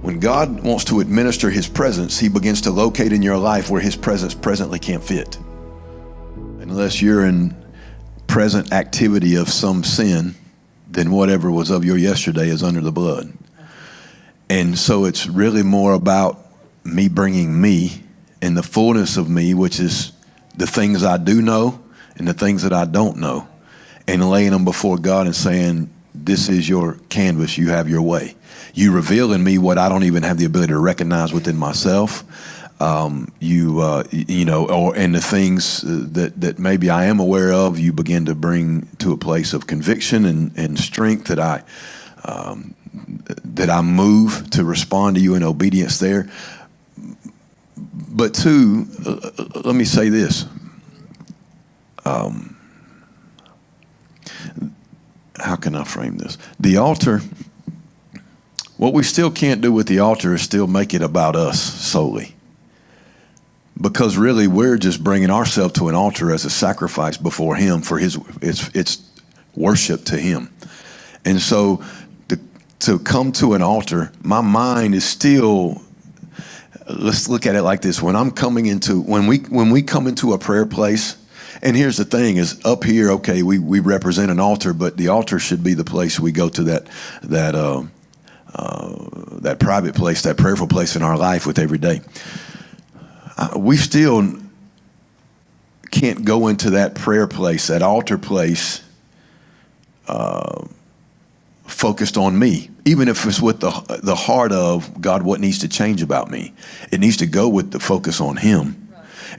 When God wants to administer his presence, he begins to locate in your life where his presence presently can't fit. Unless you're in present activity of some sin, then whatever was of your yesterday is under the blood. And so it's really more about me bringing me and the fullness of me, which is the things I do know and the things that I don't know, and laying them before God and saying, this is your canvas, you have your way. You reveal in me what I don't even have the ability to recognize within myself. And the things that maybe I am aware of, you begin to bring to a place of conviction and strength that I move to respond to you in obedience there. But two, let me say this. How can I frame this? The altar, what we still can't do with the altar is still make it about us solely. Because really we're just bringing ourselves to an altar as a sacrifice before him for it's worship to him. And so to come to an altar, my mind is still, let's look at it like this. When we come into a prayer place, and here's the thing is up here, okay, we represent an altar, but the altar should be the place we go to that private place, that prayerful place in our life with every day. We still can't go into that prayer place, that altar place, focused on me, even if it's with the heart of God, what needs to change about me. It needs to go with the focus on him.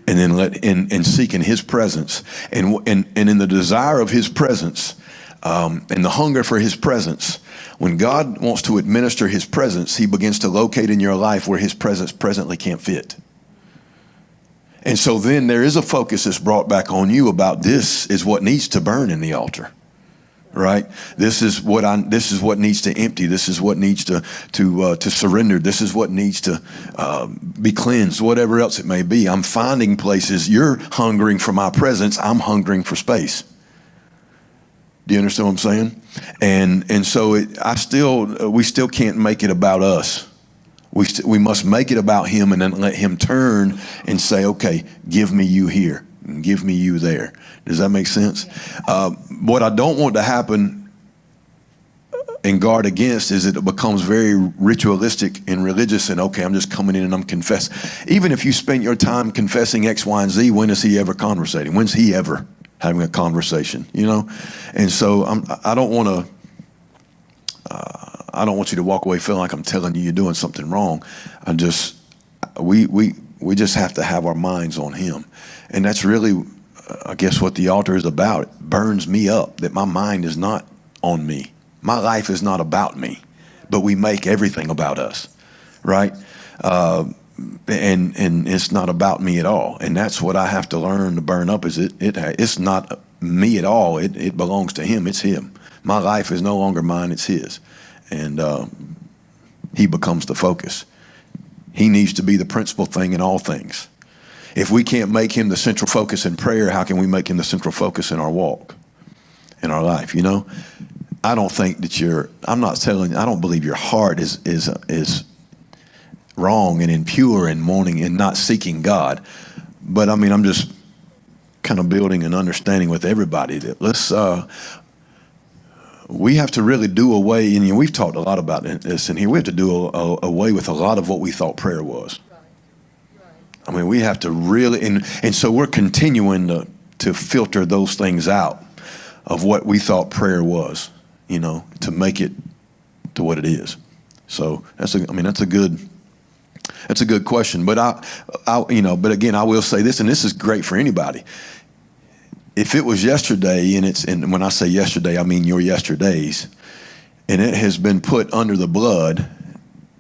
And then seek in his presence, and in the desire of his presence, and the hunger for his presence. When God wants to administer his presence, he begins to locate in your life where his presence presently can't fit. And so then there is a focus that's brought back on you about this is what needs to burn in the altar. Right? This is what needs to empty. This is what needs to surrender. This is what needs to be cleansed, whatever else it may be. I'm finding places. You're hungering for my presence. I'm hungering for space. Do you understand what I'm saying? And so we still can't make it about us. We must make it about him, and then let him turn and say, okay, give me you here. Give me you there. Does that make sense? What I don't want to happen and guard against is it becomes very ritualistic and religious, and okay, I'm just coming in and I'm confessing. Even if you spend your time confessing X, Y, and Z, when is he ever conversating? When's he ever having a conversation? You know? And so I don't want you to walk away feeling like I'm telling you you're doing something wrong. We just have to have our minds on him. And that's really, I guess, what the altar is about. It burns me up that my mind is not on me. My life is not about me, but we make everything about us, right? And it's not about me at all. And that's what I have to learn to burn up. It's not me at all. It belongs to him. It's him. My life is no longer mine. It's his. And he becomes the focus. He needs to be the principal thing in all things. If we can't make him the central focus in prayer, how can we make him the central focus in our walk, in our life? You know, I don't think that I don't believe your heart is wrong and impure and mourning and not seeking God. But I mean, I'm just kind of building an understanding with everybody that we have to really do away, and we've talked a lot about this in here, we have to do away with a lot of what we thought prayer was. I mean, we have to really, and so we're continuing to filter those things out of what we thought prayer was, to make it to what it is. So that's a good question. But but again, I will say this, and this is great for anybody. If it was yesterday, and when I say yesterday, I mean your yesterdays, and it has been put under the blood,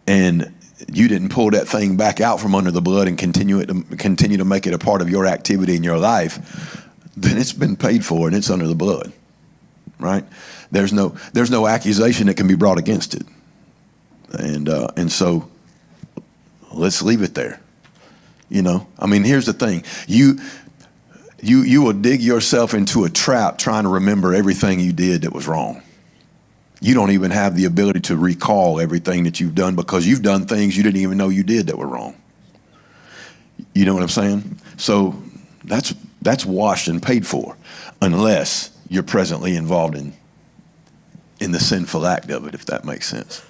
and you didn't pull that thing back out from under the blood and continue to make it a part of your activity in your life, then it's been paid for and it's under the blood, right? There's no accusation that can be brought against it, and so let's leave it there. I mean, here's the thing: you will dig yourself into a trap trying to remember everything you did that was wrong. You don't even have the ability to recall everything that you've done because you've done things you didn't even know you did that were wrong. You know what I'm saying? So that's washed and paid for, unless you're presently involved in the sinful act of it, if that makes sense.